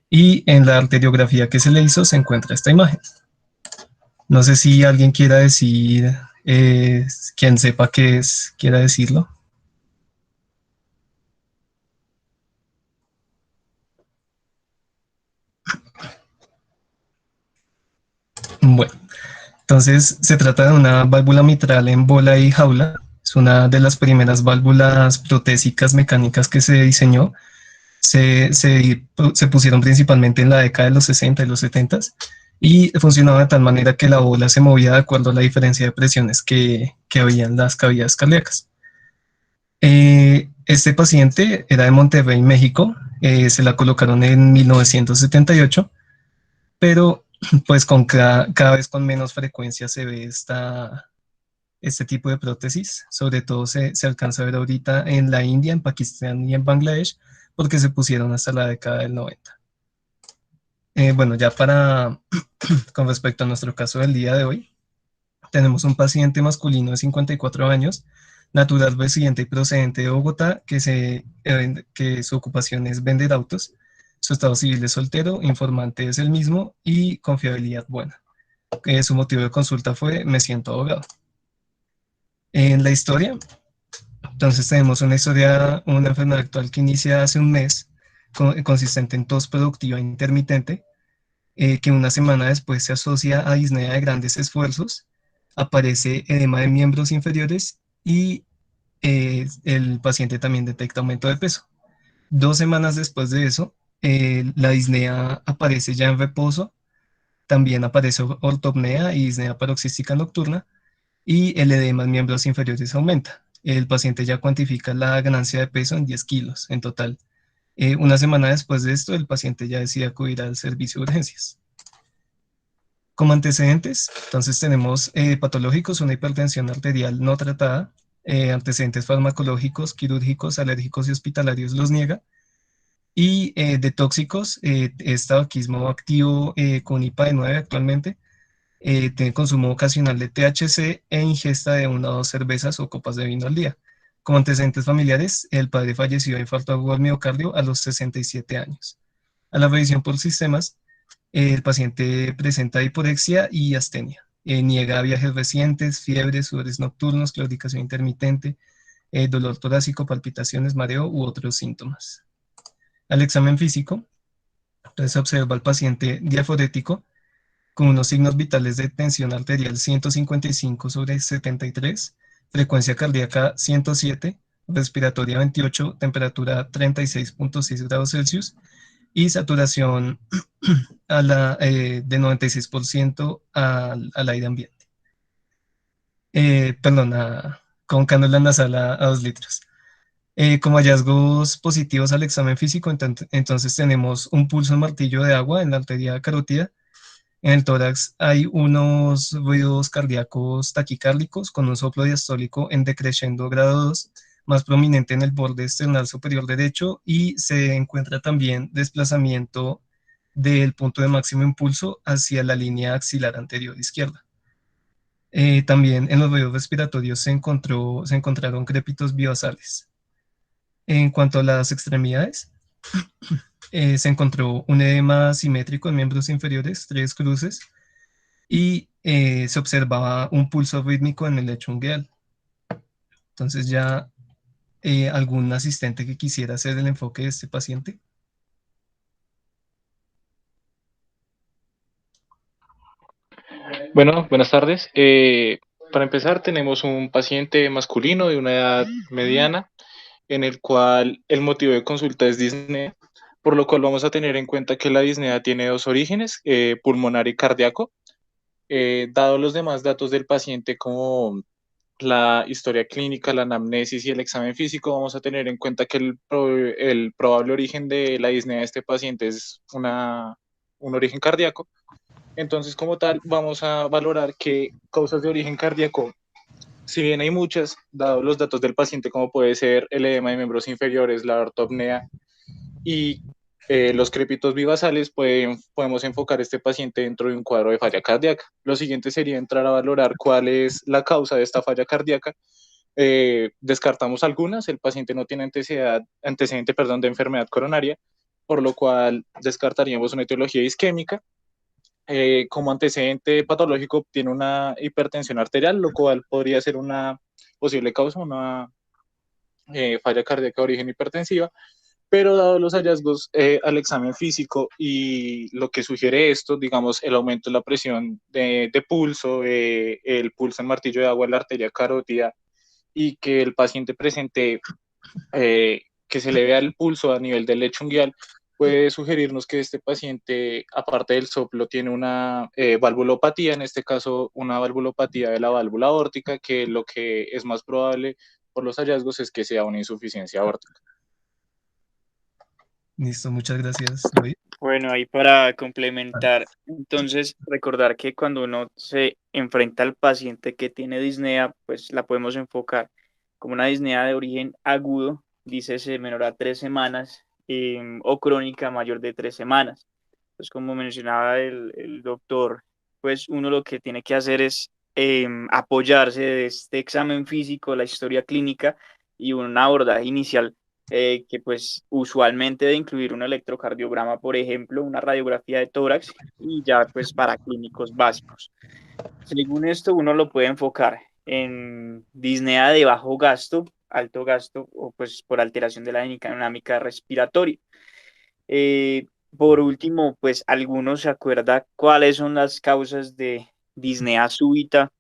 y en la arteriografía que se le hizo se encuentra esta imagen. No sé si alguien quiera decir, quien sepa qué es, quiera decirlo. Bueno, entonces se trata de una válvula mitral en bola y jaula. Es una de las primeras válvulas protésicas mecánicas que se diseñó. Se pusieron principalmente en la década de los 60 y los 70 y funcionaba de tal manera que la bola se movía de acuerdo a la diferencia de presiones que había en las cavidades cardíacas. Este paciente era de Monterrey, México. Se la colocaron en 1978, pero pues con cada vez con menos frecuencia se ve este tipo de prótesis. Sobre todo se alcanza a ver ahorita en la India, en Pakistán y en Bangladesh, porque se pusieron hasta la década del 90. Bueno, ya con respecto a nuestro caso del día de hoy, tenemos un paciente masculino de 54 años, natural, residente y procedente de Bogotá, que su ocupación es vender autos. Su estado civil es soltero, informante es el mismo y confiabilidad buena. Su motivo de consulta fue: me siento ahogado. En la historia, entonces tenemos una enfermedad actual que inicia hace un mes, consistente en tos productiva intermitente, que una semana después se asocia a disnea de grandes esfuerzos, aparece edema de miembros inferiores y el paciente también detecta aumento de peso. 2 semanas después de eso, la disnea aparece ya en reposo, también aparece ortopnea y disnea paroxística nocturna, y el edema en miembros inferiores aumenta. El paciente ya cuantifica la ganancia de peso en 10 kilos en total. Una semana después de esto, el paciente ya decide acudir al servicio de urgencias. Como antecedentes, entonces tenemos patológicos: una hipertensión arterial no tratada, antecedentes farmacológicos, quirúrgicos, alérgicos y hospitalarios los niega, y de tóxicos, es tabaquismo activo con IPA de 9 actualmente, tiene consumo ocasional de THC e ingesta de 1 o 2 cervezas o copas de vino al día. Como antecedentes familiares, el padre falleció de infarto agudo al miocardio a los 67 años. A la revisión por sistemas, el paciente presenta hiporexia y astenia. Niega viajes recientes, fiebre, sudores nocturnos, claudicación intermitente, dolor torácico, palpitaciones, mareo u otros síntomas. Al examen físico, entonces se observa al paciente diaforético con unos signos vitales de tensión arterial 155/73, frecuencia cardíaca 107, respiratoria 28, temperatura 36,6 grados Celsius y saturación de 96% al aire ambiente. Perdón, con cánula nasal a 2 litros. Como hallazgos positivos al examen físico, entonces tenemos un pulso en martillo de agua en la arteria carótida. En el tórax hay unos ruidos cardíacos taquicárdicos con un soplo diastólico en decreciendo grado 2, más prominente en el borde external superior derecho, y se encuentra también desplazamiento del punto de máximo impulso hacia la línea axilar anterior izquierda. También en los ruidos respiratorios se encontraron crépitos bioasales. En cuanto a las extremidades, se encontró un edema simétrico en miembros inferiores, 3 cruces, y se observaba un pulso rítmico en el lecho ungueal. Entonces ya, algún asistente que quisiera hacer el enfoque de este paciente. Bueno, buenas tardes. Para empezar, tenemos un paciente masculino de una edad mediana en el cual el motivo de consulta es disnea, por lo cual vamos a tener en cuenta que la disnea tiene dos orígenes, pulmonar y cardíaco. Dado los demás datos del paciente como la historia clínica, la anamnesis y el examen físico, vamos a tener en cuenta que el probable origen de la disnea de este paciente es un origen cardíaco. Entonces, como tal, vamos a valorar qué causas de origen cardíaco, si bien hay muchas, dados los datos del paciente, como puede ser el edema de miembros inferiores, la ortopnea y los crépitos bivasales, podemos enfocar a este paciente dentro de un cuadro de falla cardíaca. Lo siguiente sería entrar a valorar cuál es la causa de esta falla cardíaca. Descartamos algunas: el paciente no tiene antecedente de enfermedad coronaria, por lo cual descartaríamos una etiología isquémica. Como antecedente patológico tiene una hipertensión arterial, lo cual podría ser una posible causa, una falla cardíaca de origen hipertensiva, pero dado los hallazgos al examen físico y lo que sugiere esto, digamos, el aumento de la presión de pulso, el pulso en martillo de agua en la arteria carótida y que el paciente presente, que se le vea el pulso a nivel del lecho unguial, puede sugerirnos que este paciente, aparte del soplo, tiene una valvulopatía, en este caso una valvulopatía de la válvula aórtica, que lo que es más probable por los hallazgos es que sea una insuficiencia aórtica. Listo, muchas gracias, David. Bueno, ahí para Vale. complementar, entonces recordar que cuando uno se enfrenta al paciente que tiene disnea, pues la podemos enfocar como una disnea de origen agudo, dícese menor a 3 semanas, o crónica mayor de 3 semanas. Pues como mencionaba el doctor, pues uno lo que tiene que hacer es apoyarse de este examen físico, la historia clínica y un abordaje inicial que pues usualmente debe incluir un electrocardiograma, por ejemplo, una radiografía de tórax y ya pues para clínicos básicos. Según esto, uno lo puede enfocar en disnea de bajo gasto, alto gasto o pues por alteración de la dinámica respiratoria. Por último, pues algunos se acuerda cuáles son las causas de disnea súbita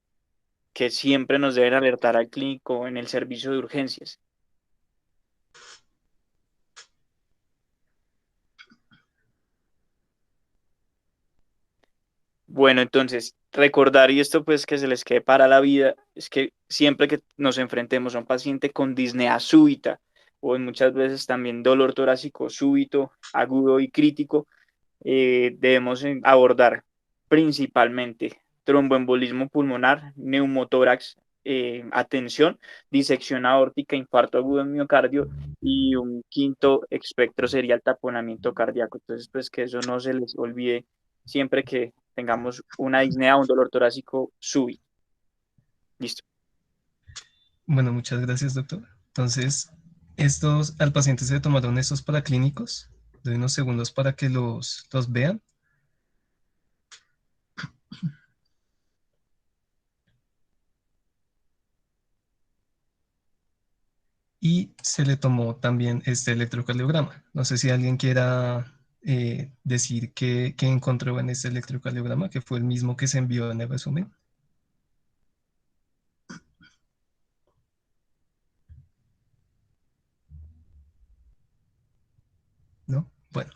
que siempre nos deben alertar al clínico en el servicio de urgencias. Bueno, entonces, recordar y esto pues que se les quede para la vida, es que siempre que nos enfrentemos a un paciente con disnea súbita o en muchas veces también dolor torácico súbito, agudo y crítico, debemos abordar principalmente tromboembolismo pulmonar, neumotórax, atención, disección aórtica, infarto agudo en miocardio y un quinto espectro sería el taponamiento cardíaco. Entonces, pues que eso no se les olvide siempre que tengamos una disnea o un dolor torácico súbito. Listo. Bueno, muchas gracias, doctor. Entonces, al paciente se le tomaron estos paraclínicos. Doy unos segundos para que los vean. Y se le tomó también este electrocardiograma. No sé si alguien quiera decir qué encontró en este electrocardiograma, que fue el mismo que se envió en el resumen. ¿No? Bueno,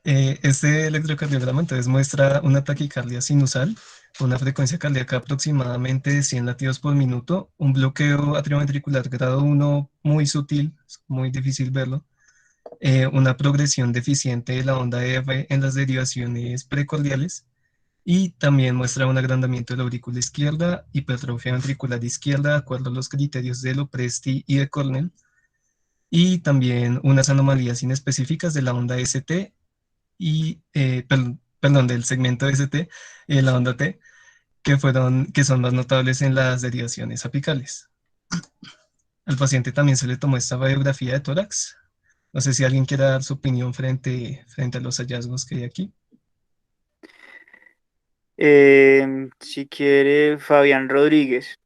este electrocardiograma entonces muestra una taquicardia sinusal, una frecuencia cardíaca aproximadamente de 100 latidos por minuto, un bloqueo atrioventricular grado 1 muy sutil, es muy difícil verlo, una progresión deficiente de la onda R en las derivaciones precordiales y también muestra un agrandamiento de la aurícula izquierda, hipertrofia ventricular izquierda, de acuerdo a los criterios de Lopresti y de Cornell, y también unas anomalías inespecíficas de la onda ST y, perdón, del segmento ST, la onda T, que son más notables en las derivaciones apicales. Al paciente también se le tomó esta radiografía de tórax. No sé si alguien quiere dar su opinión frente a los hallazgos que hay aquí. Si quiere, Fabián Rodríguez.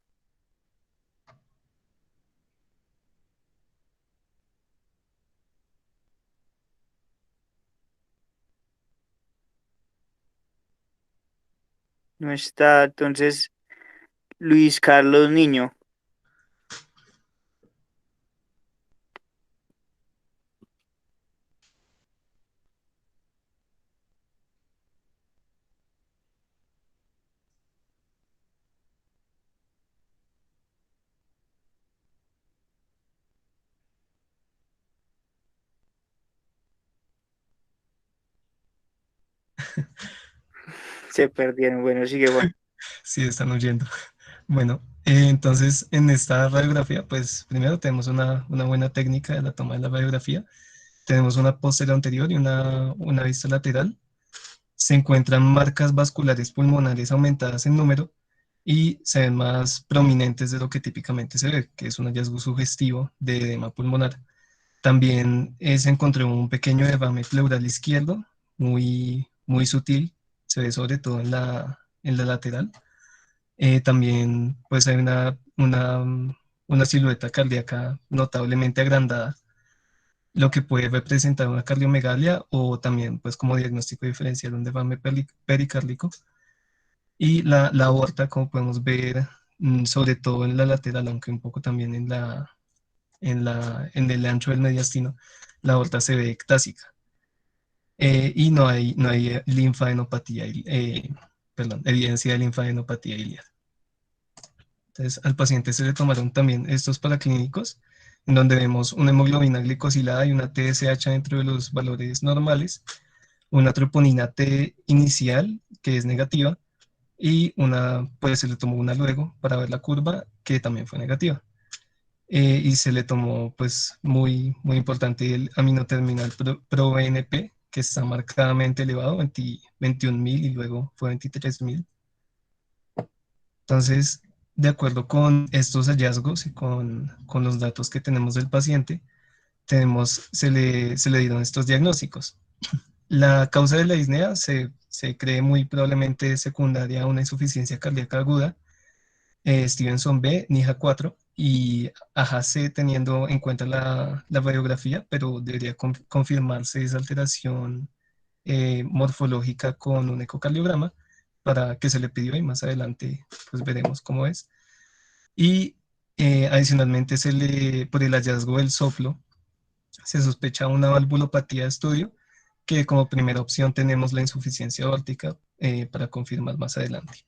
No está, entonces, Luis Carlos Niño. Se perdieron. Bueno, sigue Juan. Sí, están huyendo. Bueno, entonces en esta radiografía, pues primero tenemos una buena técnica de la toma de la radiografía. Tenemos una posterior anterior y una vista lateral. Se encuentran marcas vasculares pulmonares aumentadas en número y se ven más prominentes de lo que típicamente se ve, que es un hallazgo sugestivo de edema pulmonar. También se encontró un pequeño derrame pleural izquierdo, muy sutil, se ve sobre todo en la lateral. También pues hay una silueta cardíaca notablemente agrandada, lo que puede representar una cardiomegalia o también pues como diagnóstico diferencial un derrame pericárdico. Y la aorta, como podemos ver, sobre todo en la lateral, aunque un poco también en el ancho del mediastino, la aorta se ve ectásica. Y no hay linfadenopatía, perdón, evidencia de linfadenopatía iliar. Entonces, al paciente se le tomaron también estos paraclínicos, en donde vemos una hemoglobina glicosilada y una TSH dentro de los valores normales, una troponina T inicial, que es negativa, y pues se le tomó una luego para ver la curva, que también fue negativa. Y se le tomó, pues, muy importante el aminoterminal pro-BNP, que está marcadamente elevado, 21.000 y luego fue 23.000. Entonces, de acuerdo con estos hallazgos y con los datos que tenemos del paciente, se le dieron estos diagnósticos. La causa de la disnea se cree muy probablemente secundaria a una insuficiencia cardíaca aguda, Stevenson B, NIHA 4 y AJA C teniendo en cuenta la radiografía, pero debería confirmarse esa alteración morfológica con un ecocardiograma para que se le pidió y más adelante pues veremos cómo es. Y adicionalmente por el hallazgo del soplo se sospecha una valvulopatía de estudio que como primera opción tenemos la insuficiencia aórtica para confirmar más adelante.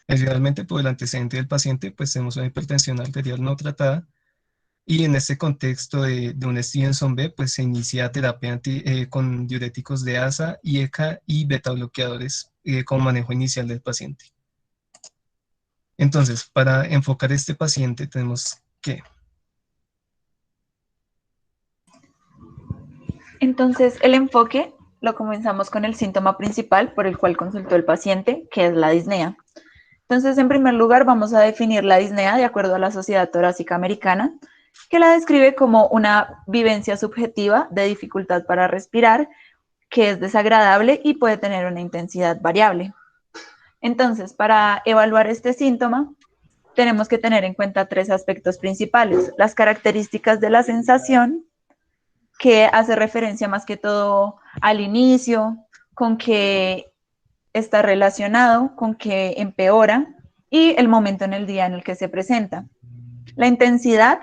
Adicionalmente, por el antecedente del paciente, pues tenemos una hipertensión arterial no tratada y en este contexto de un Stevenson B, pues se inicia terapia con diuréticos de ASA, IECA y beta bloqueadores como manejo inicial del paciente. Entonces, para enfocar este paciente tenemos que... Entonces, el enfoque lo comenzamos con el síntoma principal por el cual consultó el paciente, que es la disnea. Entonces, en primer lugar, vamos a definir la disnea de acuerdo a la Sociedad Torácica Americana, que la describe como una vivencia subjetiva de dificultad para respirar, que es desagradable y puede tener una intensidad variable. Entonces, para evaluar este síntoma, tenemos que tener en cuenta tres aspectos principales: las características de la sensación, que hace referencia más que todo al inicio, con que está relacionado, con que empeora, y el momento en el día en el que se presenta. La intensidad,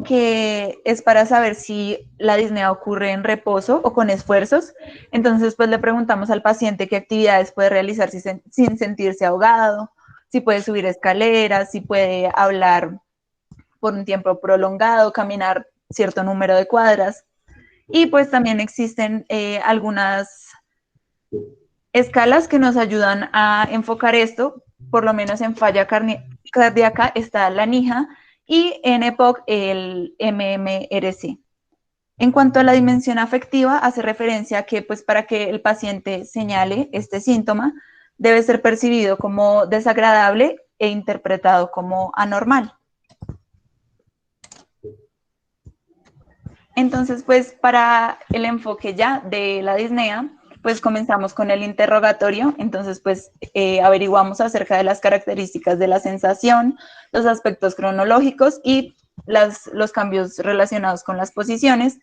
que es para saber si la disnea ocurre en reposo o con esfuerzos. Entonces, pues le preguntamos al paciente qué actividades puede realizar sin sentirse ahogado, si puede subir escaleras, si puede hablar por un tiempo prolongado, caminar cierto número de cuadras. Y pues también existen algunas escalas que nos ayudan a enfocar esto, por lo menos en falla cardíaca está la NIHA y en EPOC el MMRC. En cuanto a la dimensión afectiva, hace referencia a que pues para que el paciente señale este síntoma, debe ser percibido como desagradable e interpretado como anormal. Entonces, pues para el enfoque ya de la disnea, pues comenzamos con el interrogatorio. Entonces, pues averiguamos acerca de las características de la sensación, los aspectos cronológicos y los cambios relacionados con las posiciones.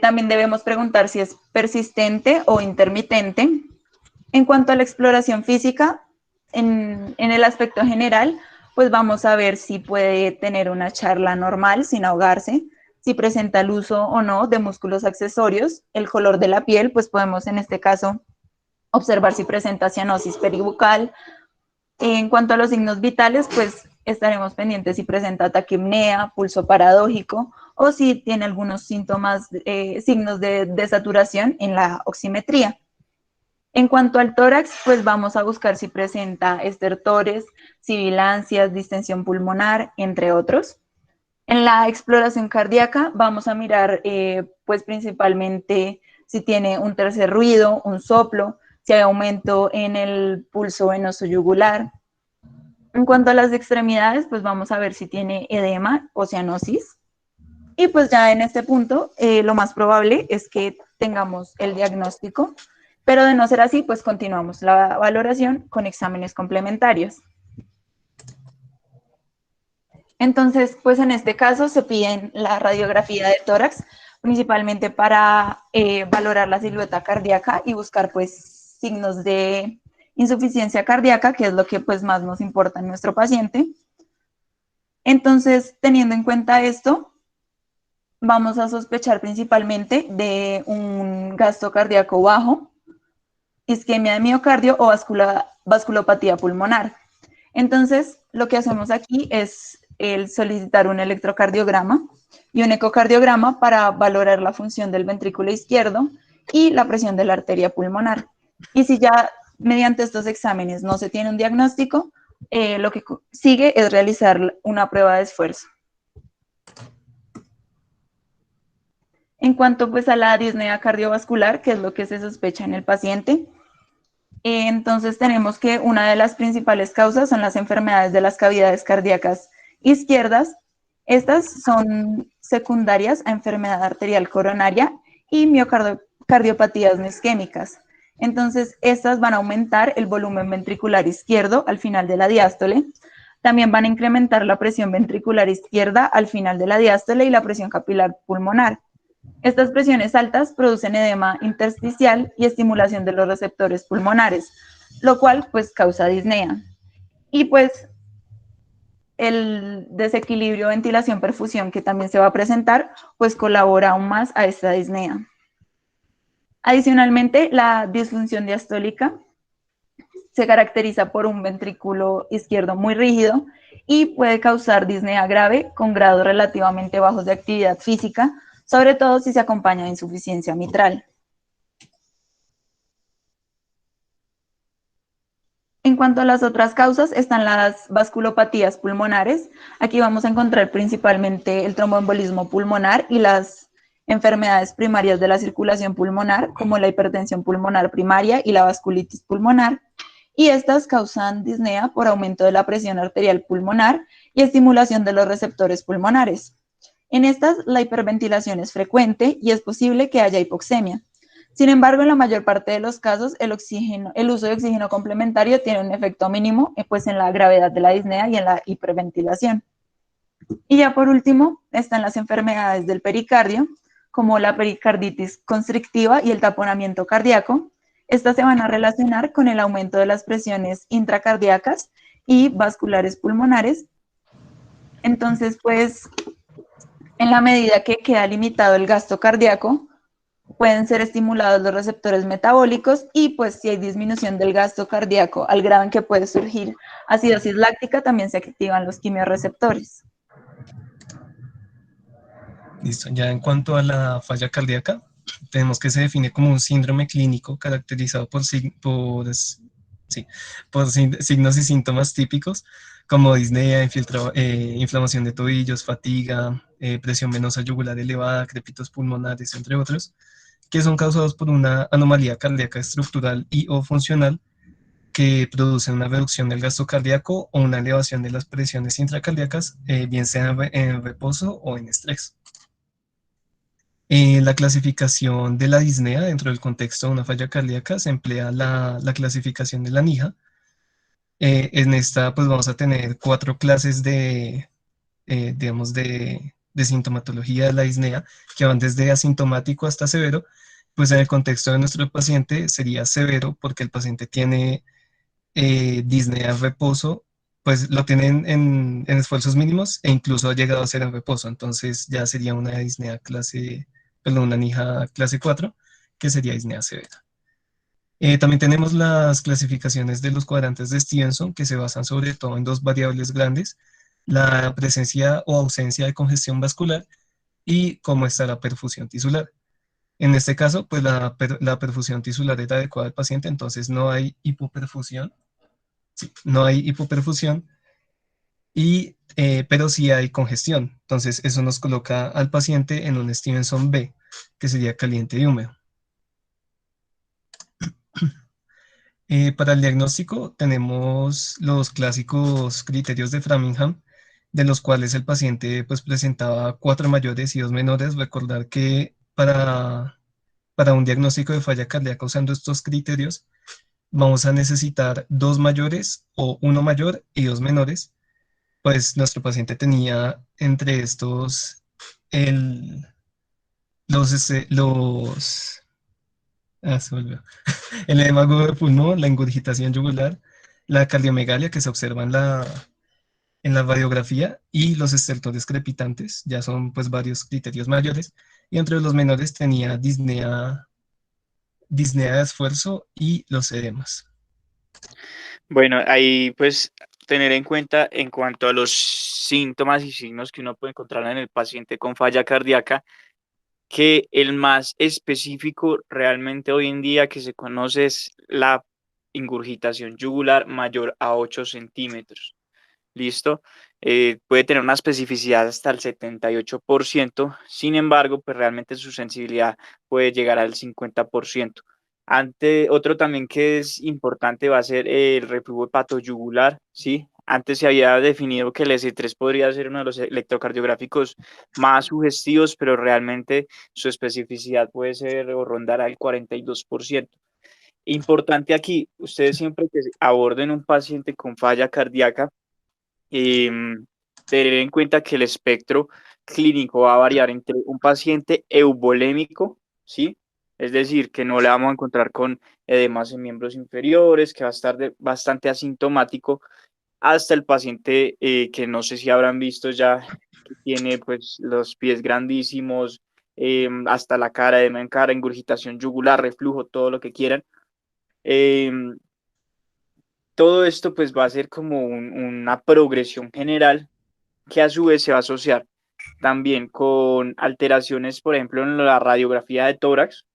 También debemos preguntar si es persistente o intermitente. En cuanto a la exploración física, en el aspecto general, pues vamos a ver si puede tener una charla normal sin ahogarse, si presenta el uso o no de músculos accesorios, el color de la piel, pues podemos en este caso observar si presenta cianosis peribucal. En cuanto a los signos vitales, pues estaremos pendientes si presenta taquipnea, pulso paradójico o si tiene algunos síntomas, signos de desaturación en la oximetría. En cuanto al tórax, pues vamos a buscar si presenta estertores, sibilancias, distensión pulmonar, entre otros. En la exploración cardíaca vamos a mirar pues principalmente si tiene un tercer ruido, un soplo, si hay aumento en el pulso venoso yugular. En cuanto a las extremidades, pues vamos a ver si tiene edema o cianosis. Y pues ya en este punto, lo más probable es que tengamos el diagnóstico, pero de no ser así, pues continuamos la valoración con exámenes complementarios. Entonces, pues en este caso se piden la radiografía de tórax, principalmente para valorar la silueta cardíaca y buscar pues signos de insuficiencia cardíaca, que es lo que pues más nos importa en nuestro paciente. Entonces, teniendo en cuenta esto, vamos a sospechar principalmente de un gasto cardíaco bajo, isquemia de miocardio o vasculopatía pulmonar. Entonces, lo que hacemos aquí es el solicitar un electrocardiograma y un ecocardiograma para valorar la función del ventrículo izquierdo y la presión de la arteria pulmonar. Y si ya mediante estos exámenes no se tiene un diagnóstico, lo que sigue es realizar una prueba de esfuerzo. En cuanto pues a la disnea cardiovascular, que es lo que se sospecha en el paciente, entonces tenemos que una de las principales causas son las enfermedades de las cavidades cardíacas izquierdas. Estas son secundarias a enfermedad arterial coronaria y miocardiopatías no isquémicas. Entonces, estas van a aumentar el volumen ventricular izquierdo al final de la diástole. También van a incrementar la presión ventricular izquierda al final de la diástole y la presión capilar pulmonar. Estas presiones altas producen edema intersticial y estimulación de los receptores pulmonares, lo cual pues causa disnea. Y pues el desequilibrio ventilación-perfusión que también se va a presentar, pues colabora aún más a esta disnea. Adicionalmente, la disfunción diastólica se caracteriza por un ventrículo izquierdo muy rígido y puede causar disnea grave con grados relativamente bajos de actividad física, sobre todo si se acompaña de insuficiencia mitral. En cuanto a las otras causas, están las vasculopatías pulmonares. Aquí vamos a encontrar principalmente el tromboembolismo pulmonar y las enfermedades primarias de la circulación pulmonar, como la hipertensión pulmonar primaria y la vasculitis pulmonar. Y estas causan disnea por aumento de la presión arterial pulmonar y estimulación de los receptores pulmonares. En estas, la hiperventilación es frecuente y es posible que haya hipoxemia. Sin embargo, en la mayor parte de los casos, el uso de oxígeno complementario tiene un efecto mínimo pues, en la gravedad de la disnea y en la hiperventilación. Y ya por último, están las enfermedades del pericardio, como la pericarditis constrictiva y el taponamiento cardíaco. Estas se van a relacionar con el aumento de las presiones intracardíacas y vasculares pulmonares. Entonces, pues, en la medida que queda limitado el gasto cardíaco, pueden ser estimulados los receptores metabólicos y pues si hay disminución del gasto cardíaco al grado en que puede surgir acidosis láctica, también se activan los quimiorreceptores. Listo. Ya en cuanto a la falla cardíaca, tenemos que se define como un síndrome clínico caracterizado por signos y síntomas típicos como disnea, inflamación de tobillos, fatiga, presión venosa yugular elevada, crépitos pulmonares, entre otros, que son causados por una anomalía cardíaca estructural y o funcional que produce una reducción del gasto cardíaco o una elevación de las presiones intracardíacas, bien sea en reposo o en estrés. En la clasificación de la disnea dentro del contexto de una falla cardíaca se emplea la clasificación de la NIJA. En esta pues vamos a tener 4 clases digamos, de sintomatología de la disnea, que van desde asintomático hasta severo. Pues en el contexto de nuestro paciente sería severo porque el paciente tiene disnea en reposo, pues lo tienen en esfuerzos mínimos e incluso ha llegado a ser en reposo. Entonces ya sería una disnea una NIJA clase 4, que sería disnea severa. También tenemos las clasificaciones de los cuadrantes de Stevenson, que se basan sobre todo en 2 variables grandes: la presencia o ausencia de congestión vascular y cómo está la perfusión tisular. En este caso, pues la perfusión tisular es adecuada al paciente, entonces no hay hipoperfusión, sí, no hay hipoperfusión, pero sí hay congestión. Entonces eso nos coloca al paciente en un Stevenson B, que sería caliente y húmedo. Para el diagnóstico tenemos los clásicos criterios de Framingham, de los cuales el paciente pues presentaba 4 mayores y 2 menores. Recordar que para un diagnóstico de falla cardíaca usando estos criterios, vamos a necesitar 2 mayores o uno mayor y 2 menores. Pues nuestro paciente tenía entre estos el, se me olvidó. El edema agudo de pulmón, la ingurgitación yugular, la cardiomegalia que se observa en la radiografía y los estertores crepitantes, ya son pues varios criterios mayores, y entre los menores tenía disnea de esfuerzo y los edemas. Bueno, ahí pues tener en cuenta en cuanto a los síntomas y signos que uno puede encontrar en el paciente con falla cardíaca, que el más específico realmente hoy en día que se conoce es la ingurgitación yugular mayor a 8 centímetros. ¿Listo? Puede tener una especificidad hasta el 78%, sin embargo, pues realmente su sensibilidad puede llegar al 50%. Otro también que es importante va a ser el reflujo hepatoyugular, ¿sí? Antes se había definido que el S3 podría ser uno de los electrocardiográficos más sugestivos, pero realmente su especificidad puede ser o rondar al 42%. Importante aquí, ustedes siempre que aborden un paciente con falla cardíaca, tener en cuenta que el espectro clínico va a variar entre un paciente eubolémico, ¿sí? Es decir, que no le vamos a encontrar con edemas en miembros inferiores, que va a estar bastante asintomático, hasta el paciente que no sé si habrán visto ya, que tiene pues los pies grandísimos, hasta la cara, edema en cara, ingurgitación yugular, reflujo, todo lo que quieran. Em, Todo esto pues va a ser como una progresión general que a su vez se va a asociar también con alteraciones, por ejemplo, en la radiografía de tórax,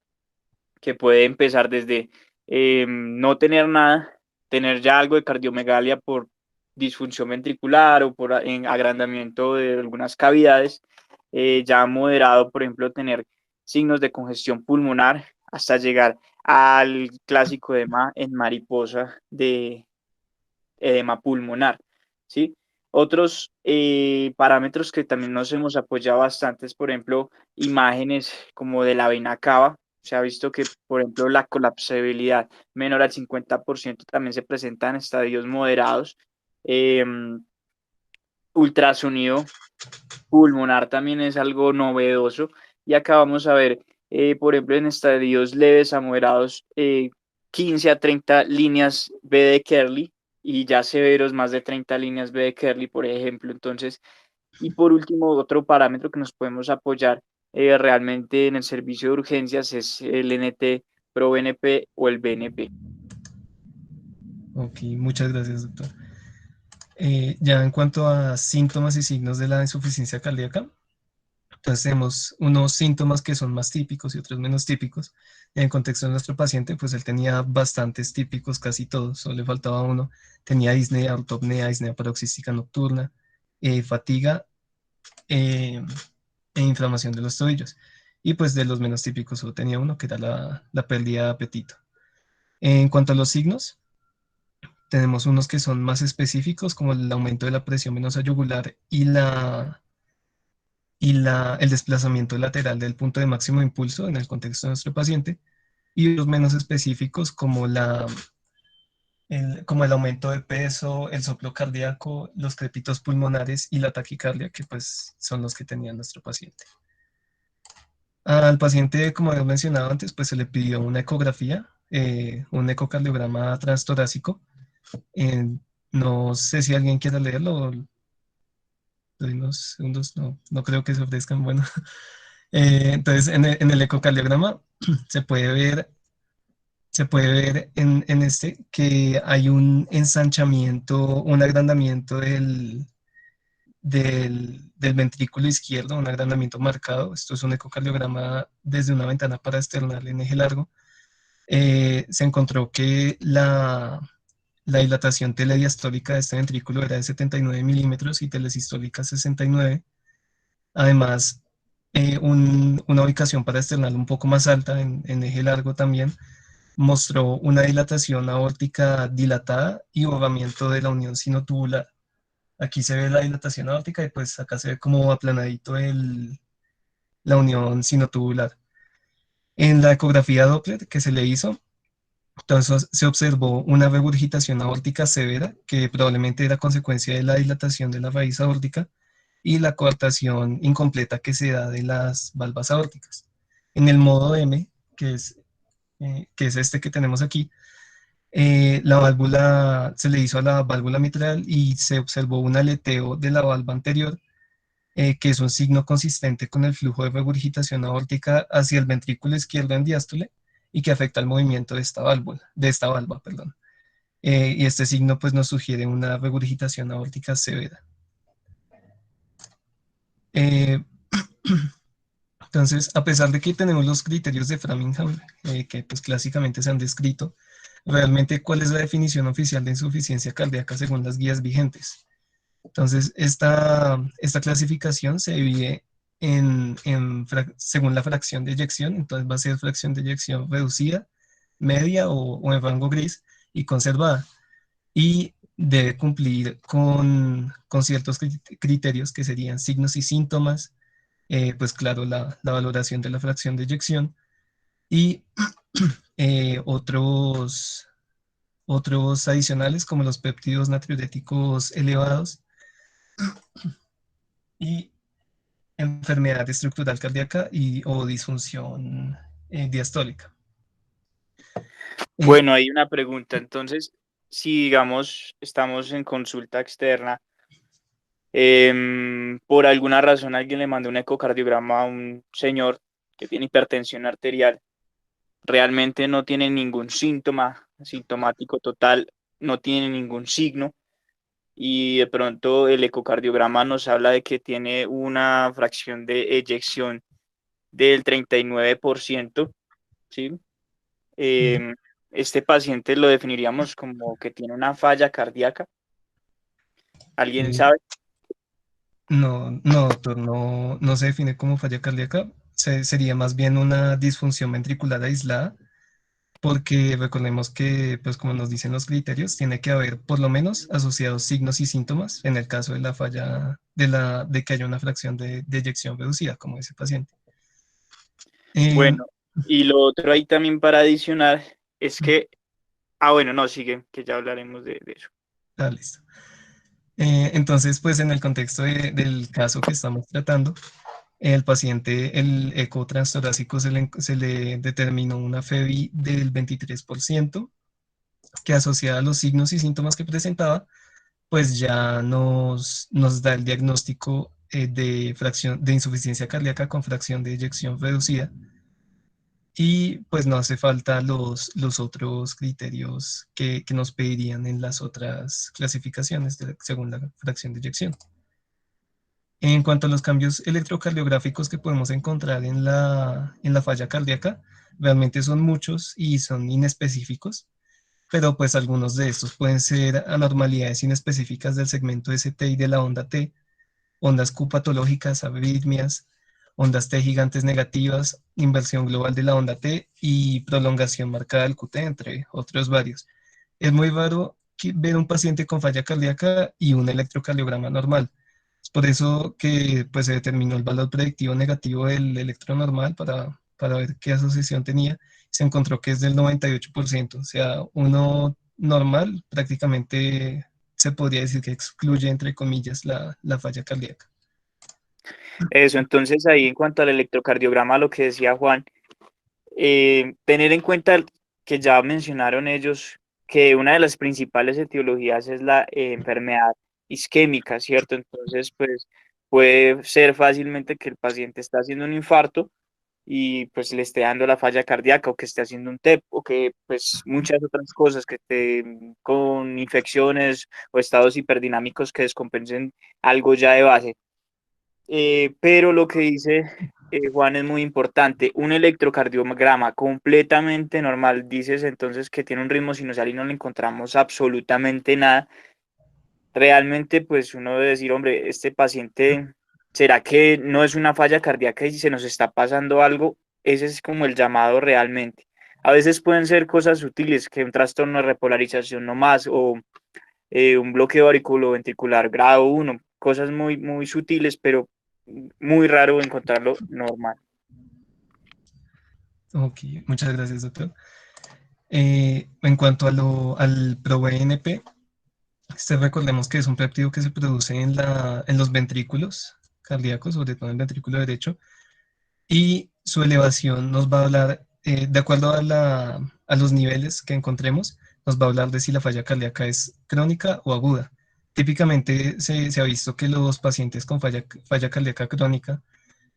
que puede empezar desde no tener nada, tener ya algo de cardiomegalia por disfunción ventricular o por agrandamiento de algunas cavidades, ya moderado, por ejemplo, tener signos de congestión pulmonar hasta llegar al clásico edema en mariposa de edema pulmonar, ¿sí? Otros parámetros que también nos hemos apoyado bastante es, por ejemplo, imágenes como de la vena cava. Se ha visto que, por ejemplo, la colapsabilidad menor al 50% también se presenta en estadios moderados. Eh, Ultrasonido pulmonar también es algo novedoso. Y acá vamos a ver, por ejemplo, en estadios leves a moderados, 15 a 30 líneas B de Kerley y ya severos más de 30 líneas B de Kerley, por ejemplo. Entonces, y por último, otro parámetro que nos podemos apoyar realmente en el servicio de urgencias es el NT pro BNP o el BNP. Ok, muchas gracias, doctor. Ya en cuanto a síntomas y signos de la insuficiencia cardíaca, entonces tenemos unos síntomas que son más típicos y otros menos típicos. En el contexto de nuestro paciente, pues él tenía bastantes típicos, casi todos, solo le faltaba uno. Tenía disnea, ortopnea, disnea paroxística nocturna, fatiga eh, e inflamación de los tobillos. Y pues de los menos típicos solo tenía uno, que era la pérdida de apetito. En cuanto a los signos, tenemos unos que son más específicos, como el aumento de la presión venosa yugular el desplazamiento lateral del punto de máximo impulso en el contexto de nuestro paciente, y los menos específicos como el aumento de peso, el soplo cardíaco, los crépitos pulmonares y la taquicardia, que pues son los que tenía nuestro paciente. Al paciente, como había mencionado antes, pues se le pidió una ecografía, un ecocardiograma transtorácico. Eh, no sé si alguien quiere leerlo, doy unos segundos, no creo que se ofrezcan. Bueno, entonces en el ecocardiograma se puede ver, en este que hay un ensanchamiento, un agrandamiento del ventrículo izquierdo, un agrandamiento marcado. Esto es un ecocardiograma desde una ventana paraesternal en eje largo. Se encontró que la dilatación telediastólica de este ventrículo era de 79 milímetros y telesistólica 69. Además, una ubicación paraesternal un poco más alta en eje largo también mostró una dilatación aórtica dilatada y ahogamiento de la unión sinotubular. Aquí se ve la dilatación aórtica y pues acá se ve como aplanadito la unión sinotubular. En la ecografía Doppler que se le hizo, entonces se observó una regurgitación aórtica severa que probablemente era consecuencia de la dilatación de la raíz aórtica y la coartación incompleta que se da de las valvas aórticas. En el modo M, que es este que tenemos aquí, la válvula se le hizo a la válvula mitral y se observó un aleteo de la valva anterior, que es un signo consistente con el flujo de regurgitación aórtica hacia el ventrículo izquierdo en diástole y que afecta el movimiento de esta valva, perdón. Y este signo pues nos sugiere una regurgitación aórtica severa. Eh, entonces, a pesar de que tenemos los criterios de Framingham, que pues clásicamente se han descrito, realmente cuál es la definición oficial de insuficiencia cardíaca según las guías vigentes. Entonces, esta clasificación se divide según la fracción de eyección, entonces va a ser fracción de eyección reducida, media o en rango gris y conservada. Y debe cumplir con ciertos criterios que serían signos y síntomas, pues claro, la valoración de la fracción de eyección y otros adicionales como los péptidos natriuréticos elevados y enfermedad estructural cardíaca o disfunción diastólica. Bueno, hay una pregunta. Entonces, si digamos estamos en consulta externa, por alguna razón alguien le mandó un ecocardiograma a un señor que tiene hipertensión arterial, realmente no tiene ningún síntoma sintomático total, no tiene ningún signo y de pronto el ecocardiograma nos habla de que tiene una fracción de eyección del 39%, ¿sí? Em, este paciente lo definiríamos como que tiene una falla cardíaca. ¿Alguien Eh, sabe? no, doctor, no se define como falla cardíaca, sería más bien una disfunción ventricular aislada, porque recordemos que, pues como nos dicen los criterios, tiene que haber por lo menos asociados signos y síntomas en el caso de la falla, de que haya una fracción de eyección reducida, como ese paciente. Eh, Bueno, y lo otro ahí también para adicionar es que, bueno, no, sigue, que ya hablaremos de eso. listo. Entonces, pues en el contexto del caso que estamos tratando, el paciente, el eco transtorácico se le determinó una FEBI del 23%, que asociada a los signos y síntomas que presentaba, pues ya nos da el diagnóstico de insuficiencia cardíaca con fracción de eyección reducida. Y pues no hace falta los otros criterios que nos pedirían en las otras clasificaciones según la fracción de eyección. En cuanto a los cambios electrocardiográficos que podemos encontrar en la falla cardíaca, realmente son muchos y son inespecíficos, pero pues algunos de estos pueden ser anormalidades inespecíficas del segmento ST y de la onda T, ondas Q patológicas, arritmias, ondas T gigantes negativas, inversión global de la onda T y prolongación marcada del QT, entre otros varios. Es muy raro ver un paciente con falla cardíaca y un electrocardiograma normal. Es por eso que pues, se determinó el valor predictivo negativo del electronormal para ver qué asociación tenía. Se encontró que es del 98%, o sea, uno normal prácticamente se podría decir que excluye, entre comillas, la falla cardíaca. Eso, entonces ahí en cuanto al electrocardiograma, lo que decía Juan, tener en cuenta que ya mencionaron ellos que una de las principales etiologías es la enfermedad isquémica, ¿cierto? Entonces, pues puede ser fácilmente que el paciente está haciendo un infarto y pues le esté dando la falla cardíaca o que esté haciendo un TEP o que pues muchas otras cosas que esté con infecciones o estados hiperdinámicos que descompensen algo ya de base. Pero lo que dice Juan es muy importante. Un electrocardiograma completamente normal, dices entonces que tiene un ritmo sinusal y no le encontramos absolutamente nada. Realmente, pues uno debe decir, hombre, este paciente, ¿será que no es una falla cardíaca y se nos está pasando algo? Ese es como el llamado realmente. A veces pueden ser cosas sutiles, que un trastorno de repolarización no más, o un bloqueo auriculoventricular grado 1, cosas muy, muy sutiles, pero muy raro encontrarlo normal. Ok, muchas gracias, doctor. En cuanto al ProBNP, recordemos que es un péptido que se produce en los ventrículos cardíacos, sobre todo en el ventrículo derecho, y su elevación nos va a hablar, de acuerdo a los niveles que encontremos, nos va a hablar de si la falla cardíaca es crónica o aguda. Típicamente se ha visto que los pacientes con falla cardíaca crónica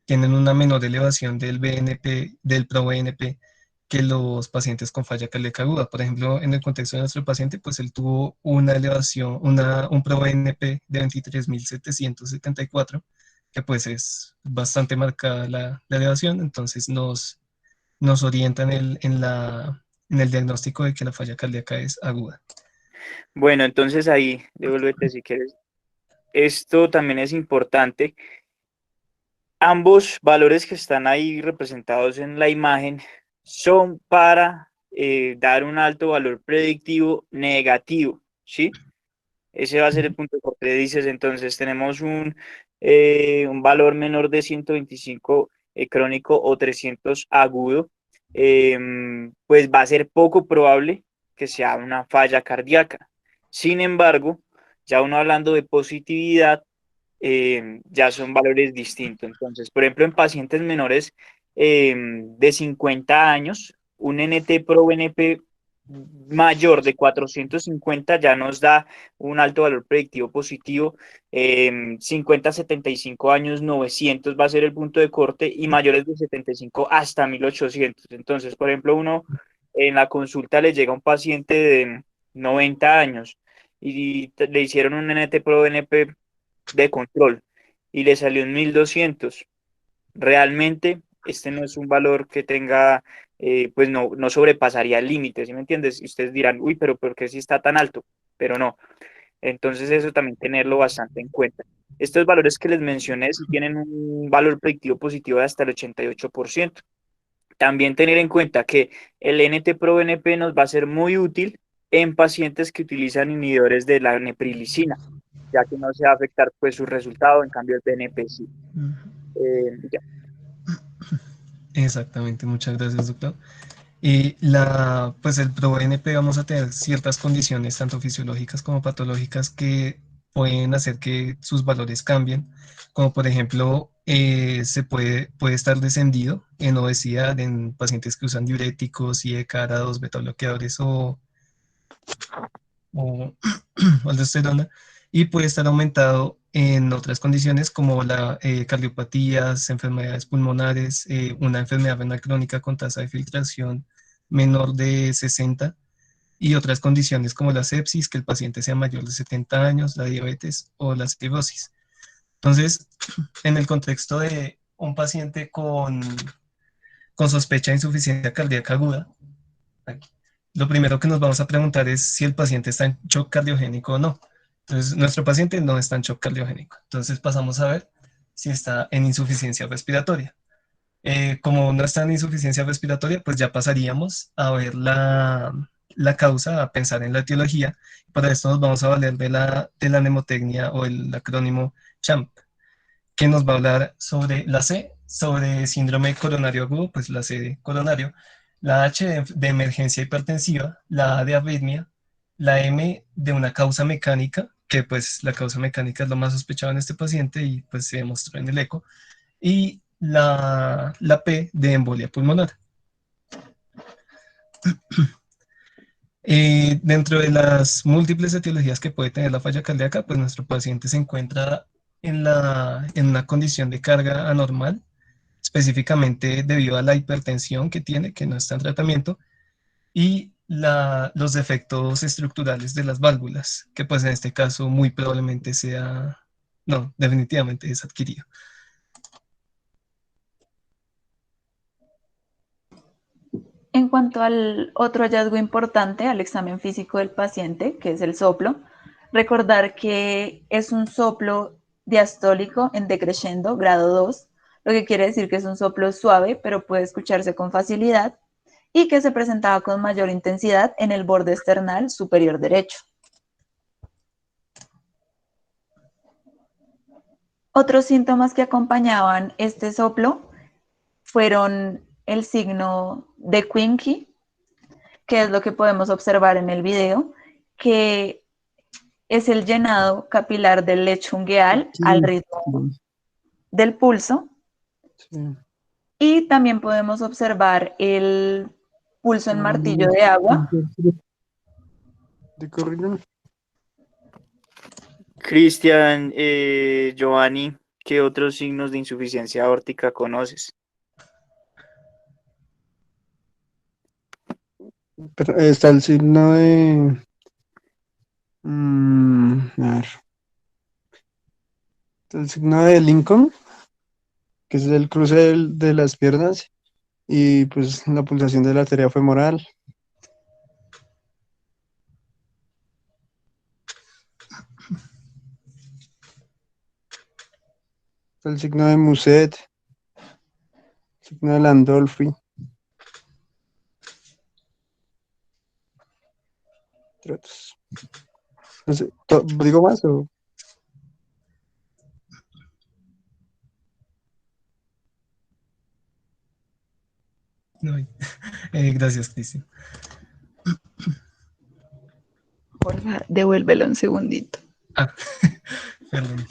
tienen una menor elevación del BNP, del ProBNP, que los pacientes con falla cardíaca aguda. Por ejemplo, en el contexto de nuestro paciente, pues él tuvo una elevación, un ProBNP de 23.774, que pues es bastante marcada la elevación, entonces nos orienta en el diagnóstico de que la falla cardíaca es aguda. Bueno, entonces ahí, devuélvete si quieres. Esto también es importante. Ambos valores que están ahí representados en la imagen son para dar un alto valor predictivo negativo, ¿sí? Ese va a ser el punto de corte. Dices, entonces tenemos un valor menor de 125 crónico o 300 agudo, pues va a ser poco probable que sea una falla cardíaca. Sin embargo, ya uno hablando de positividad, ya son valores distintos. Entonces, por ejemplo, en pacientes menores de 50 años, un NT-proBNP mayor de 450 ya nos da un alto valor predictivo positivo. 50 a 75 años, 900 va a ser el punto de corte, y mayores de 75 hasta 1800. Entonces, por ejemplo, uno en la consulta le llega un paciente de 90 años y le hicieron un NT-proBNP de control y le salió en 1200. Realmente este no es un valor que tenga, pues no sobrepasaría el límite, ¿sí me entiendes? Y ustedes dirán, uy, pero ¿por qué si está tan alto? Pero no. Entonces eso también tenerlo bastante en cuenta. Estos valores que les mencioné sí tienen un valor predictivo positivo de hasta el 88%. También tener en cuenta que el NT-proBNP nos va a ser muy útil en pacientes que utilizan inhibidores de la neprilicina, ya que no se va a afectar pues su resultado, en cambio el BNP sí. Ya. Exactamente, muchas gracias, doctor. Pues el ProBNP vamos a tener ciertas condiciones, tanto fisiológicas como patológicas, que pueden hacer que sus valores cambien, como por ejemplo, puede estar descendido en obesidad, en pacientes que usan diuréticos y de cara a dos beta bloqueadores o aldosterona, y puede estar aumentado en otras condiciones como cardiopatías, enfermedades pulmonares, una enfermedad renal crónica con tasa de filtración menor de 60, y otras condiciones como la sepsis, que el paciente sea mayor de 70 años, la diabetes o la cirrosis. Entonces, en el contexto de un paciente con sospecha de insuficiencia cardíaca aguda, lo primero que nos vamos a preguntar es si el paciente está en shock cardiogénico o no. Entonces, nuestro paciente no está en shock cardiogénico. Entonces, pasamos a ver si está en insuficiencia respiratoria. Como no está en insuficiencia respiratoria, pues ya pasaríamos a ver la causa, a pensar en la etiología. Para esto nos vamos a valer de la mnemotecnia o el acrónimo CHAMP, que nos va a hablar sobre la C, sobre síndrome coronario agudo, pues la C de coronario, la H de emergencia hipertensiva, la A de arritmia, la M de una causa mecánica, que pues la causa mecánica es lo más sospechado en este paciente y pues se demostró en el eco, y la P de embolia pulmonar. Dentro de las múltiples etiologías que puede tener la falla cardíaca, pues nuestro paciente se encuentra en una condición de carga anormal, específicamente debido a la hipertensión que tiene, que no está en tratamiento, y los defectos estructurales de las válvulas, que pues en este caso muy probablemente no, definitivamente es adquirido. En cuanto al otro hallazgo importante, al examen físico del paciente, que es el soplo, recordar que es un soplo diastólico en decreciendo, grado 2, lo que quiere decir que es un soplo suave, pero puede escucharse con facilidad, y que se presentaba con mayor intensidad en el borde external superior derecho. Otros síntomas que acompañaban este soplo fueron el signo de Quincke, que es lo que podemos observar en el video, que es el llenado capilar del lecho ungueal al Sí, ritmo del pulso. sí. Y también podemos observar el pulso en martillo de agua. De corrido. Cristian, Giovanni, ¿qué otros signos de insuficiencia aórtica conoces? Pero está el signo de... a ver. Está el signo de Lincoln, que es el cruce de las piernas y pues la pulsación de la arteria femoral. Está el signo de Muset, el signo de Landolfi. Entre otros. No sé, ¿digo más o...? No, gracias, Cristian. Porfa, devuélvelo un segundito. Ah, perdón.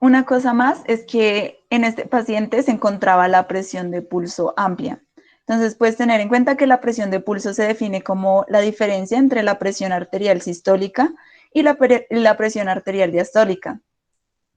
Una cosa más es que en este paciente se encontraba la presión de pulso amplia. Entonces, puedes tener en cuenta que la presión de pulso se define como la diferencia entre la presión arterial sistólica y la presión arterial diastólica.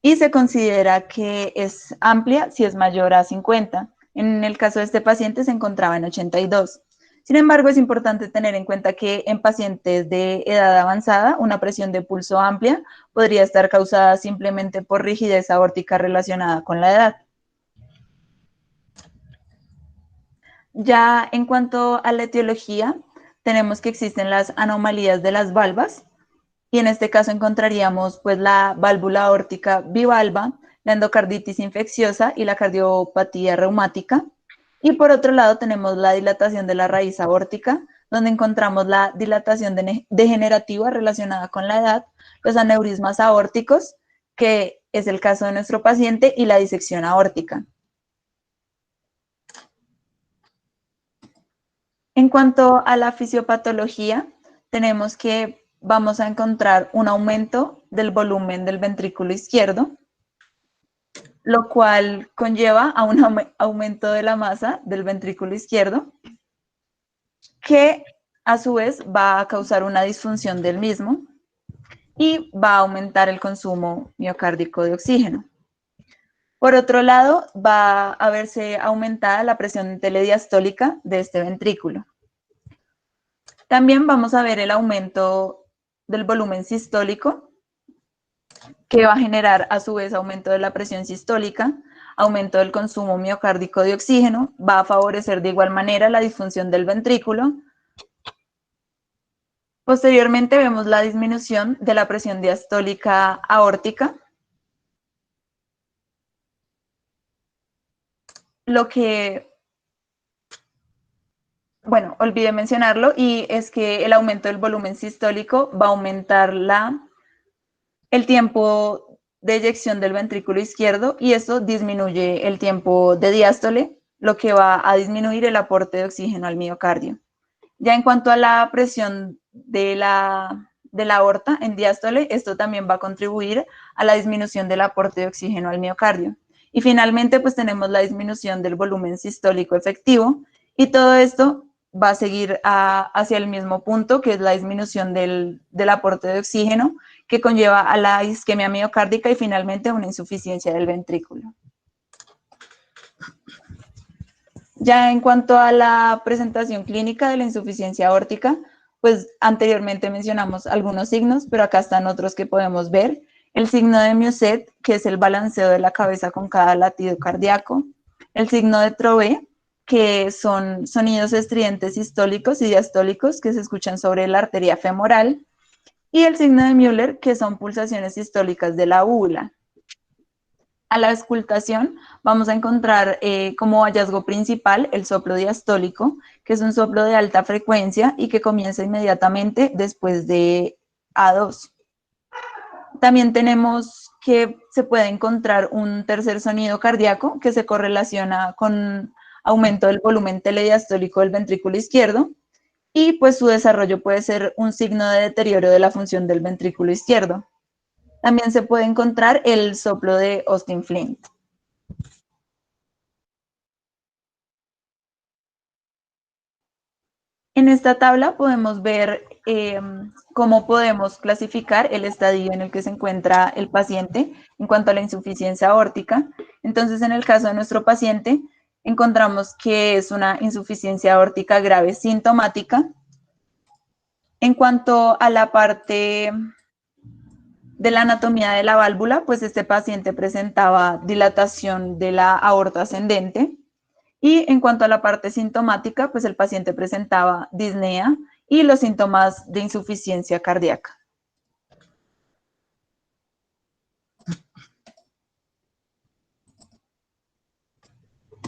Y se considera que es amplia si es mayor a 50. En el caso de este paciente se encontraba en 82. Sin embargo, es importante tener en cuenta que en pacientes de edad avanzada, una presión de pulso amplia podría estar causada simplemente por rigidez aórtica relacionada con la edad. Ya en cuanto a la etiología, tenemos que existen las anomalías de las valvas, y en este caso encontraríamos pues la válvula aórtica bivalva, la endocarditis infecciosa y la cardiopatía reumática. Y por otro lado tenemos la dilatación de la raíz aórtica, donde encontramos la dilatación degenerativa relacionada con la edad, los aneurismas aórticos, que es el caso de nuestro paciente, y la disección aórtica. En cuanto a la fisiopatología, tenemos que vamos a encontrar un aumento del volumen del ventrículo izquierdo, lo cual conlleva a un aumento de la masa del ventrículo izquierdo, que a su vez va a causar una disfunción del mismo y va a aumentar el consumo miocárdico de oxígeno. Por otro lado, va a verse aumentada la presión telediastólica de este ventrículo. También vamos a ver el aumento del volumen sistólico, que va a generar a su vez aumento de la presión sistólica, aumento del consumo miocárdico de oxígeno, va a favorecer de igual manera la disfunción del ventrículo. Posteriormente vemos la disminución de la presión diastólica aórtica, lo que, bueno, olvidé mencionarlo, y es que el aumento del volumen sistólico va a aumentar el tiempo de eyección del ventrículo izquierdo, y eso disminuye el tiempo de diástole, lo que va a disminuir el aporte de oxígeno al miocardio. Ya en cuanto a la presión de la aorta en diástole, esto también va a contribuir a la disminución del aporte de oxígeno al miocardio. Y finalmente, pues tenemos la disminución del volumen sistólico efectivo, y todo esto va a seguir hacia el mismo punto, que es la disminución del aporte de oxígeno, que conlleva a la isquemia miocárdica y finalmente a una insuficiencia del ventrículo. Ya en cuanto a la presentación clínica de la insuficiencia aórtica, pues anteriormente mencionamos algunos signos, pero acá están otros que podemos ver. El signo de Muset, que es el balanceo de la cabeza con cada latido cardíaco. El signo de Trové, que son sonidos estridentes sistólicos y diastólicos que se escuchan sobre la arteria femoral. Y el signo de Müller, que son pulsaciones sistólicas de la úvula. A la auscultación vamos a encontrar como hallazgo principal el soplo diastólico, que es un soplo de alta frecuencia y que comienza inmediatamente después de A2. También tenemos que se puede encontrar un tercer sonido cardíaco que se correlaciona con aumento del volumen telediastólico del ventrículo izquierdo y pues su desarrollo puede ser un signo de deterioro de la función del ventrículo izquierdo. También se puede encontrar el soplo de Austin Flint. En esta tabla podemos ver cómo podemos clasificar el estadio en el que se encuentra el paciente en cuanto a la insuficiencia aórtica. Entonces, en el caso de nuestro paciente, encontramos que es una insuficiencia aórtica grave sintomática. En cuanto a la parte de la anatomía de la válvula, pues este paciente presentaba dilatación de la aorta ascendente. Y en cuanto a la parte sintomática, pues el paciente presentaba disnea y los síntomas de insuficiencia cardíaca.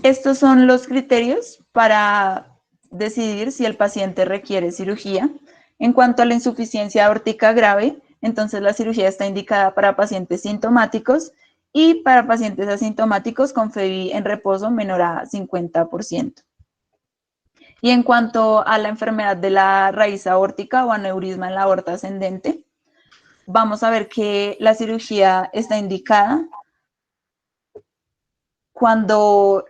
Estos son los criterios para decidir si el paciente requiere cirugía. En cuanto a la insuficiencia aórtica grave, entonces la cirugía está indicada para pacientes sintomáticos y para pacientes asintomáticos con FEBI en reposo menor a 50%. Y en cuanto a la enfermedad de la raíz aórtica o aneurisma en la aorta ascendente, vamos a ver que la cirugía está indicada cuando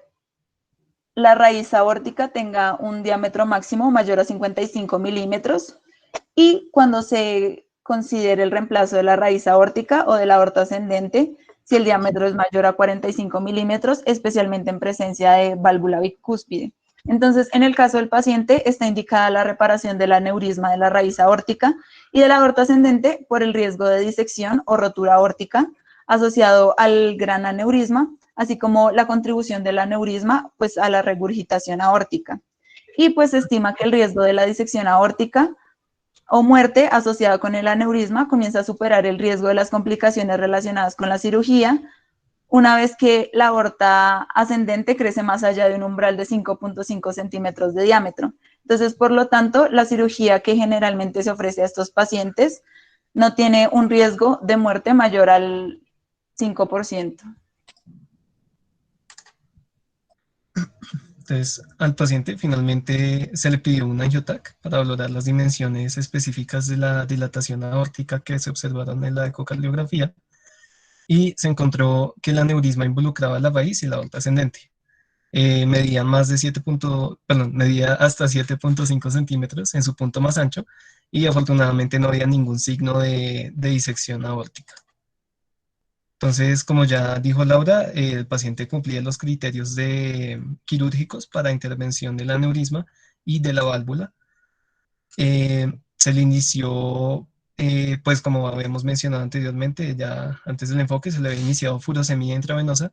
la raíz aórtica tenga un diámetro máximo mayor a 55 milímetros y cuando se considere el reemplazo de la raíz aórtica o de la aorta ascendente si el diámetro es mayor a 45 milímetros, especialmente en presencia de válvula bicúspide. Entonces, en el caso del paciente, está indicada la reparación del aneurisma de la raíz aórtica y de la aorta ascendente por el riesgo de disección o rotura aórtica asociado al gran aneurisma, así como la contribución del aneurisma pues, a la regurgitación aórtica. Y pues se estima que el riesgo de la disección aórtica o muerte asociada con el aneurisma comienza a superar el riesgo de las complicaciones relacionadas con la cirugía, una vez que la aorta ascendente crece más allá de un umbral de 5.5 centímetros de diámetro. Entonces, por lo tanto, la cirugía que generalmente se ofrece a estos pacientes no tiene un riesgo de muerte mayor al 5%. Entonces, al paciente finalmente se le pidió un angiotac para valorar las dimensiones específicas de la dilatación aórtica que se observaron en la ecocardiografía y se encontró que el aneurisma involucraba la raíz y la aorta ascendente. Medía más de medía hasta 7.5 centímetros en su punto más ancho y afortunadamente no había ningún signo de disección aórtica. Entonces, como ya dijo Laura, el paciente cumplía los criterios quirúrgicos para intervención del aneurisma y de la válvula. Se le inició, pues como habíamos mencionado anteriormente, ya antes del enfoque, se le había iniciado furosemía intravenosa,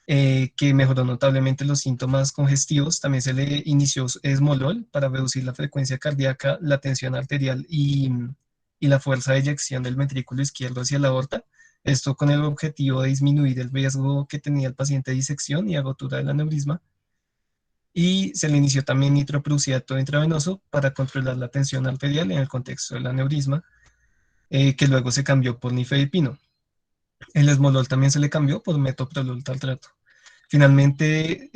que mejoró notablemente los síntomas congestivos. También se le inició esmolol para reducir la frecuencia cardíaca, la tensión arterial y la fuerza de eyección del ventrículo izquierdo hacia la aorta. Esto con el objetivo de disminuir el riesgo que tenía el paciente de disección y agotura del aneurisma. Y se le inició también nitroprusiato intravenoso para controlar la tensión arterial en el contexto del aneurisma, que luego se cambió por nifedipino. El esmolol también se le cambió por metoprolol tartrato. Finalmente,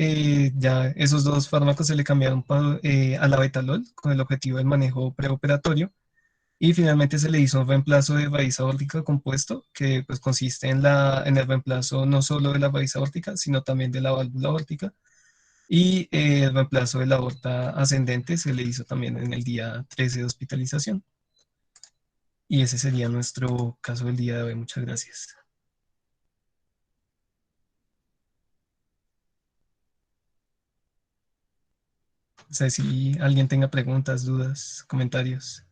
ya esos dos fármacos se le cambiaron a la betalol con el objetivo del manejo preoperatorio y finalmente se le hizo un reemplazo de raíz aórtica compuesto que pues, consiste en el reemplazo no solo de la raíz aórtica, sino también de la válvula aórtica y el reemplazo de la aorta ascendente se le hizo también en el día 13 de hospitalización. Y ese sería nuestro caso del día de hoy. Muchas gracias. No sé si alguien tenga preguntas, dudas, comentarios.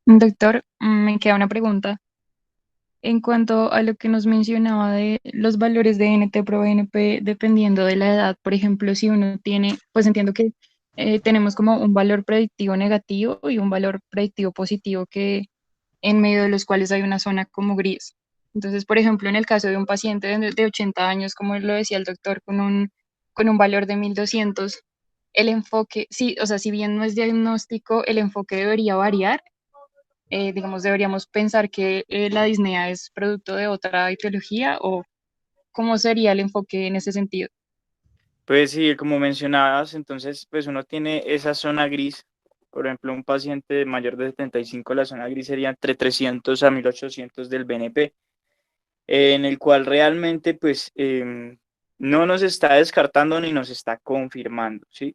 Doctor, me queda una pregunta. En cuanto a lo que nos mencionaba de los valores de NT pro NP dependiendo de la edad, por ejemplo, si uno tiene, pues entiendo que tenemos como un valor predictivo negativo y un valor predictivo positivo que en medio de los cuales hay una zona como gris. Entonces, por ejemplo, en el caso de un paciente de 80 años, como lo decía el doctor, con un valor de 1200, el enfoque, sí, o sea, si bien no es diagnóstico, el enfoque debería variar. Digamos, deberíamos pensar que la disnea es producto de otra etiología o cómo sería el enfoque en ese sentido. Pues sí, como mencionabas, entonces pues uno tiene esa zona gris. Por ejemplo, un paciente mayor de 75, la zona gris sería entre 300 a 1800 del BNP, en el cual realmente pues no nos está descartando ni nos está confirmando, ¿sí?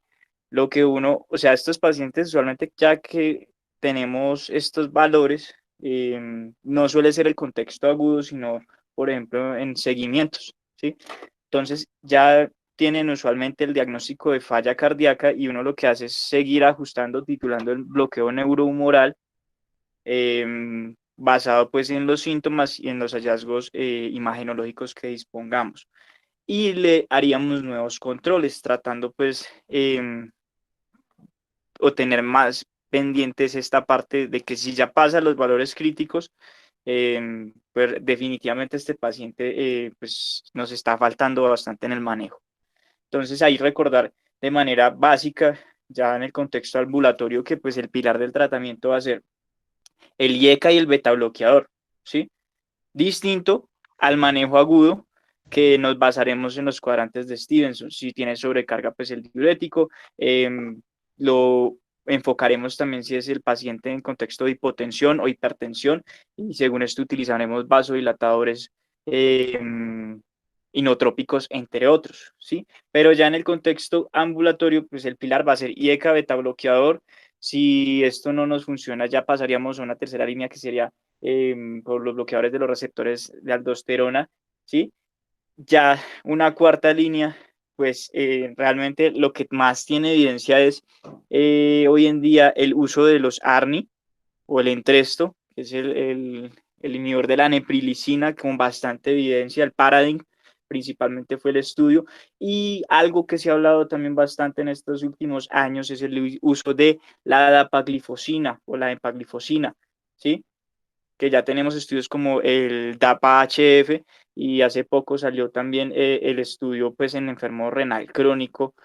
Lo que uno, o sea, estos pacientes usualmente ya que tenemos estos valores, no suele ser el contexto agudo, sino, por ejemplo, en seguimientos, ¿sí? Entonces ya tienen usualmente el diagnóstico de falla cardíaca y uno lo que hace es seguir ajustando, titulando el bloqueo neurohumoral, basado pues en los síntomas y en los hallazgos imagenológicos que dispongamos. Y le haríamos nuevos controles, tratando pues o tener más pendientes esta parte de que si ya pasa los valores críticos, pues definitivamente este paciente pues nos está faltando bastante en el manejo. Entonces ahí recordar de manera básica, ya en el contexto ambulatorio, que pues el pilar del tratamiento va a ser el IECA y el beta bloqueador, ¿sí? Distinto al manejo agudo, que nos basaremos en los cuadrantes de Stevenson. Si tiene sobrecarga, pues el diurético. Lo enfocaremos también si es el paciente en contexto de hipotensión o hipertensión, y según esto utilizaremos vasodilatadores eh, inotrópicos, entre otros, ¿sí? Pero ya en el contexto ambulatorio, pues el pilar va a ser IECA, beta bloqueador. Si esto no nos funciona, ya pasaríamos a una tercera línea que sería por los bloqueadores de los receptores de aldosterona, ¿sí? Ya una cuarta línea, pues realmente lo que más tiene evidencia es hoy en día el uso de los ARNI o el Entresto, que es el inhibidor de la neprilicina con bastante evidencia, el Paradigm principalmente fue el estudio, y algo que se ha hablado también bastante en estos últimos años es el uso de la dapaglifosina o la empaglifosina, ¿sí? Que ya tenemos estudios como el DAPA-HF, y hace poco salió también el estudio pues en enfermo renal crónico,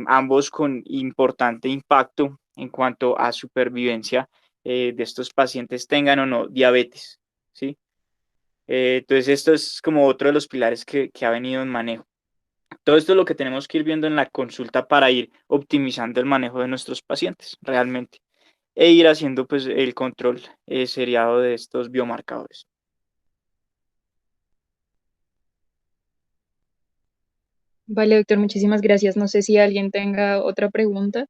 ambos con importante impacto en cuanto a supervivencia de estos pacientes, tengan o no diabetes, ¿sí? Entonces esto es como otro de los pilares que ha venido en manejo. Todo esto es lo que tenemos que ir viendo en la consulta para ir optimizando el manejo de nuestros pacientes realmente, e ir haciendo pues el control seriado de estos biomarcadores. Vale, doctor, muchísimas gracias. No sé si alguien tenga otra pregunta.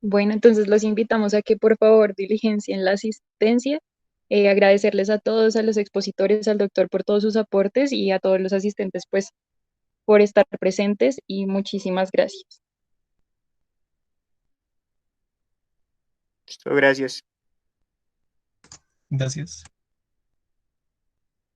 Bueno, entonces los invitamos a que por favor diligencien la asistencia. Agradecerles a todos, a los expositores, al doctor por todos sus aportes y a todos los asistentes pues por estar presentes y muchísimas gracias. Listo, gracias. Gracias.